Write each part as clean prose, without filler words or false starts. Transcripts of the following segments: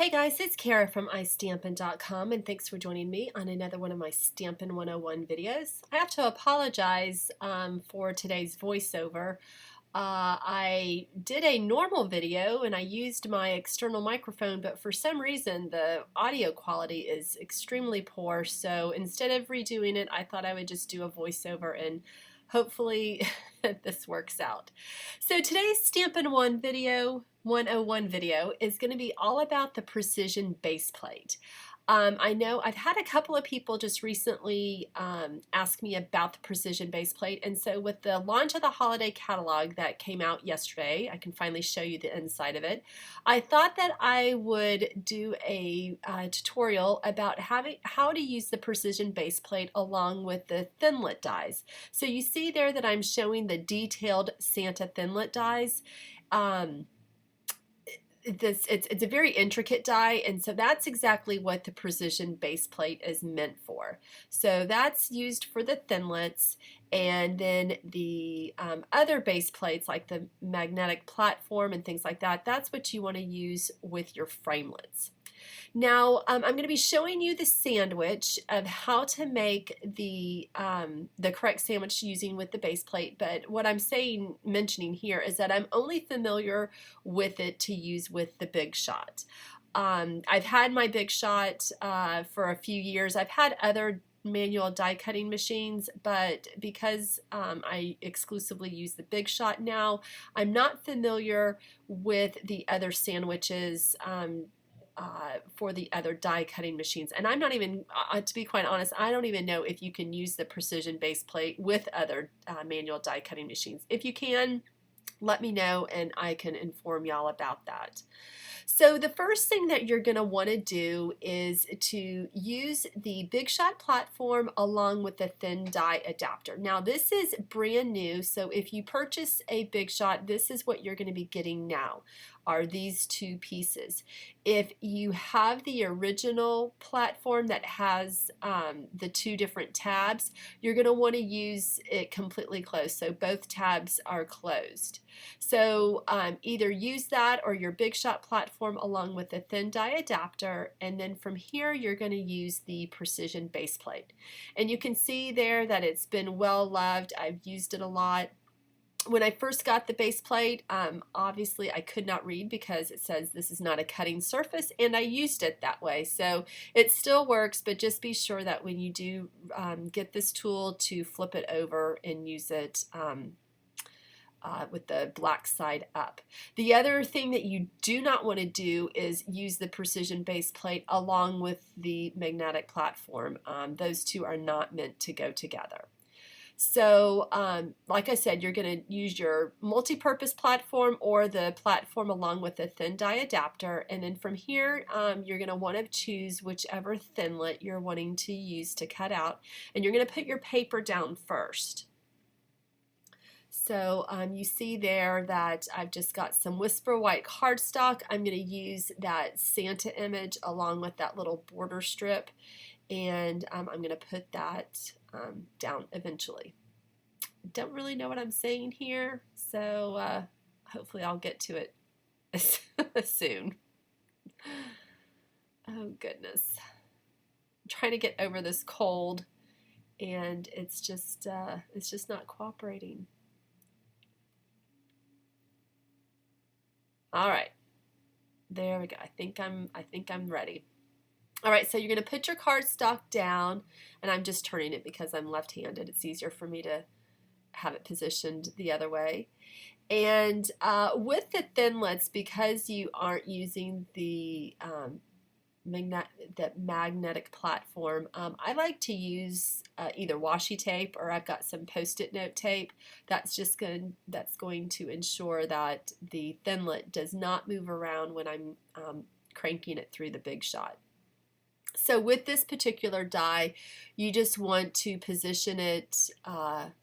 Hey guys, it's Kara from iStampin.com and thanks for joining me on another one of my Stampin' 101 videos. I have to apologize for today's voiceover. I did a normal video and I used my external microphone, but for some reason the audio quality is extremely poor, so instead of redoing it, I thought I would just do a voiceover and hopefully this works out. So today's Stampin' 101 video is going to be all about the precision base plate. I know I've had a couple of people just recently ask me about the precision base plate, and so with the launch of the holiday catalog that came out yesterday, I can finally show you the inside of it. I thought that I would do a tutorial about how to use the precision base plate along with the Thinlit dies. So you see there that I'm showing the detailed Santa Thinlit dies. It's a very intricate die, and so that's exactly what the precision base plate is meant for. So that's used for the thinlits, and then the other base plates like the magnetic platform and things like that, that's what you want to use with your framelits. Now I'm going to be showing you the sandwich of how to make the correct sandwich using with the base plate, but what I'm mentioning here is that I'm only familiar with it to use with the Big Shot. I've had my Big Shot for a few years. I've had other manual die cutting machines, but because I exclusively use the Big Shot now, I'm not familiar with the other sandwiches for the other die cutting machines. And I'm not even, to be quite honest, I don't even know if you can use the precision base plate with other manual die cutting machines. If you can, let me know and I can inform y'all about that. So the first thing that you're going to want to do is to use the Big Shot platform along with the thin die adapter. Now this is brand new, so if you purchase a Big Shot, this is what you're going to be getting now, are these two pieces. If you have the original platform that has the two different tabs, you're going to want to use it completely closed, so both tabs are closed. So either use that or your Big Shot platform along with the thin die adapter, and then from here you're going to use the precision base plate. And you can see there that it's been well loved. I've used it a lot. When I first got the base plate, obviously I could not read because it says this is not a cutting surface, and I used it that way. So it still works, but just be sure that when you do get this tool to flip it over and use it with the black side up. The other thing that you do not want to do is use the precision base plate along with the magnetic platform. Those two are not meant to go together. So like I said, you're going to use your multi-purpose platform or the platform along with the thin die adapter, and then from here you're going to want to choose whichever thinlet you're wanting to use to cut out, and you're going to put your paper down first. So you see there that I've just got some Whisper White cardstock. I'm going to use that Santa image along with that little border strip, and I'm going to put that down eventually. Don't really know what I'm saying here, so hopefully I'll get to it soon. Oh goodness. I'm trying to get over this cold, and it's just not cooperating. All right, there we go. I think I'm ready. All right, so you're going to put your cardstock down, and I'm just turning it because I'm left-handed. It's easier for me to have it positioned the other way. And with the thinlits, because you aren't using the magnetic platform, I like to use either washi tape, or I've got some post-it note tape. That's going to ensure that the thinlet does not move around when I'm cranking it through the Big Shot. So with this particular die, you just want to position it on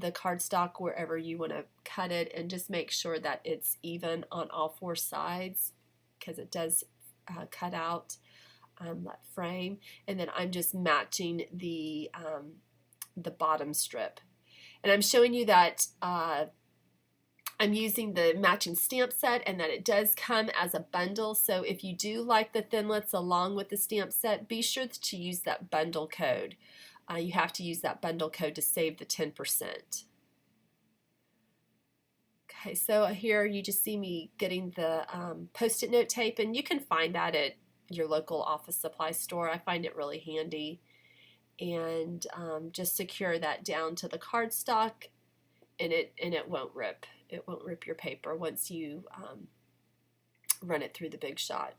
the cardstock wherever you want to cut it, and just make sure that it's even on all four sides, because it does cut out that frame. And then I'm just matching the bottom strip, and I'm showing you that I'm using the matching stamp set and that it does come as a bundle. So if you do like the Thinlits along with the stamp set, be sure to use that bundle code. You have to use that bundle code to save the 10%. Okay, so here you just see me getting the Post-it note tape, and you can find that at your local office supply store. I find it really handy. And just secure that down to the cardstock, and it won't rip. It won't rip your paper once you run it through the Big Shot.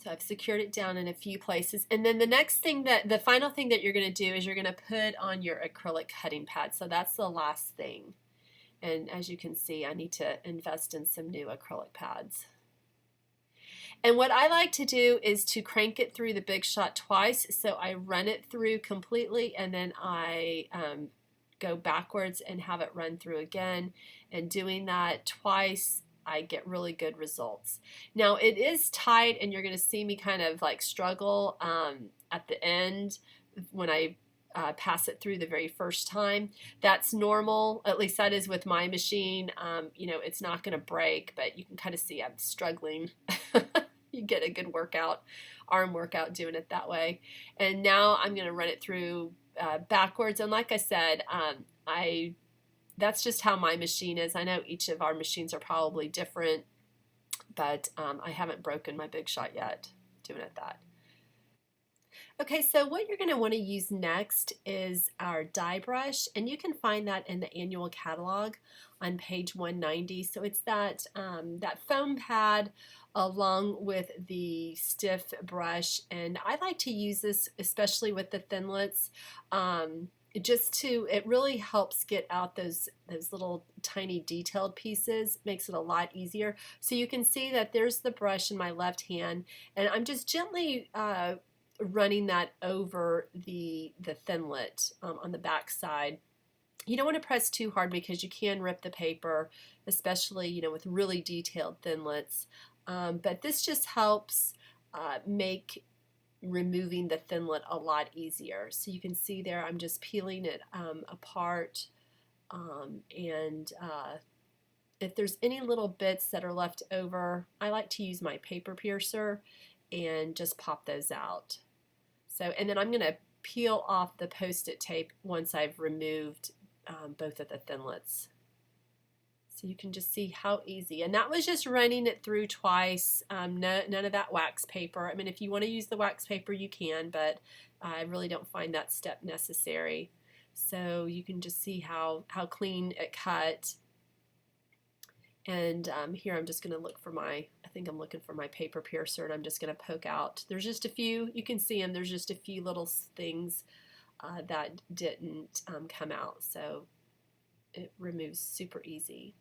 So I've secured it down in a few places. And then the final thing that you're going to do is you're going to put on your acrylic cutting pad. So that's the last thing. And as you can see, I need to invest in some new acrylic pads. And what I like to do is to crank it through the Big Shot twice. So I run it through completely, and then I go backwards and have it run through again. And doing that twice, I get really good results. Now it is tight, and you're going to see me kind of like struggle at the end when I pass it through the very first time. That's normal. At least that is with my machine. You know, it's not going to break, but you can kind of see I'm struggling. You get a good workout, arm workout doing it that way. And now I'm going to run it through backwards. And like I said, that's just how my machine is. I know each of our machines are probably different, but I haven't broken my Big Shot yet doing it that. Okay, so what you're going to want to use next is our die brush, and you can find that in the annual catalog on page 190. So it's that foam pad along with the stiff brush, and I like to use this especially with the Thinlits. It really helps get out those little tiny detailed pieces, makes it a lot easier. So you can see that there's the brush in my left hand, and I'm just gently running that over the Thinlit on the back side. You don't want to press too hard because you can rip the paper, especially with really detailed Thinlits. But this just helps make removing the Thinlit a lot easier. So you can see there I'm just peeling it apart, and if there's any little bits that are left over, I like to use my paper piercer and just pop those out. So, and then I'm going to peel off the Post-it tape once I've removed both of the Thinlits. So you can just see how easy. And that was just running it through twice. None of that wax paper. I mean, if you want to use the wax paper, you can, but I really don't find that step necessary. So you can just see how clean it cut. And here I'm just going to look for I think I'm looking for my paper piercer, and I'm just going to poke out. There's just a few, you can see them, there's just a few little things that didn't come out. So it removes super easy.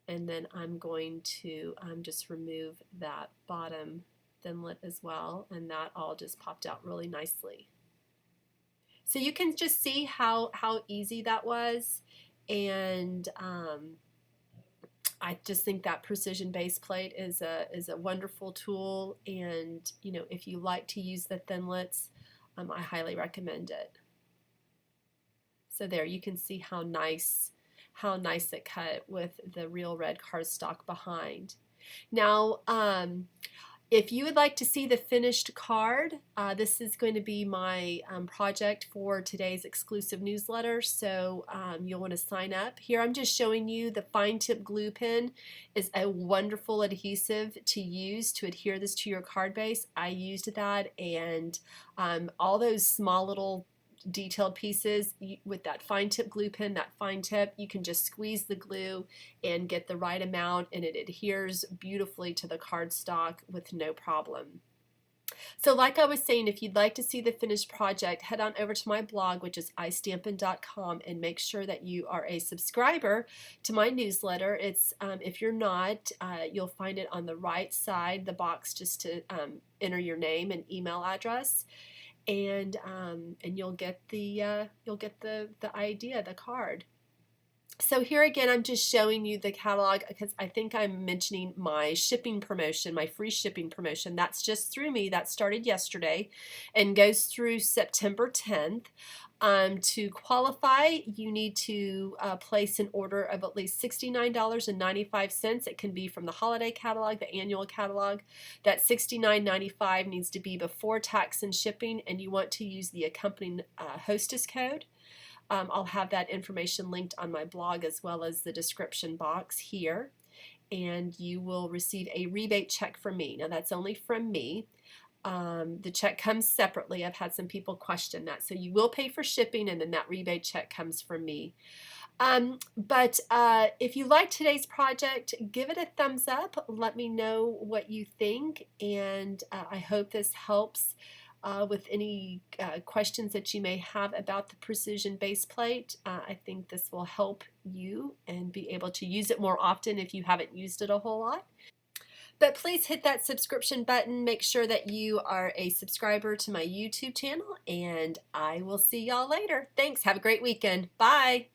And then I'm going to just remove that bottom Thinlit as well, and that all just popped out really nicely. So you can just see how easy that was, and I just think that precision base plate is a wonderful tool, and if you like to use the Thinlits, I highly recommend it. So there you can see how nice it cut with the real red cardstock behind. Now if you would like to see the finished card, this is going to be my project for today's exclusive newsletter, so you'll want to sign up. Here I'm just showing you the fine tip glue pen is a wonderful adhesive to use to adhere this to your card base. I used that, and all those small little detailed pieces with that fine tip glue pen, that fine tip, you can just squeeze the glue and get the right amount, and it adheres beautifully to the cardstock with no problem. So like I was saying, if you'd like to see the finished project, head on over to my blog, which is istampin.com, and make sure that you are a subscriber to my newsletter. It's if you're not, you'll find it on the right side, the box just to enter your name and email address. And you'll get the idea, the card. So here again, I'm just showing you the catalog because I think I'm mentioning my shipping promotion, my free shipping promotion. That's just through me. That started yesterday and goes through September 10th. To qualify, you need to place an order of at least $69.95. It can be from the holiday catalog, the annual catalog. That $69.95 needs to be before tax and shipping, and you want to use the accompanying hostess code. I'll have that information linked on my blog as well as the description box here. And you will receive a rebate check from me. Now that's only from me. The check comes separately. I've had some people question that. So you will pay for shipping and then that rebate check comes from me. But if you like today's project, give it a thumbs up. Let me know what you think, and I hope this helps with any questions that you may have about the precision base plate. I think this will help you and be able to use it more often if you haven't used it a whole lot. But please hit that subscription button. Make sure that you are a subscriber to my YouTube channel, and I will see y'all later. Thanks. Have a great weekend. Bye.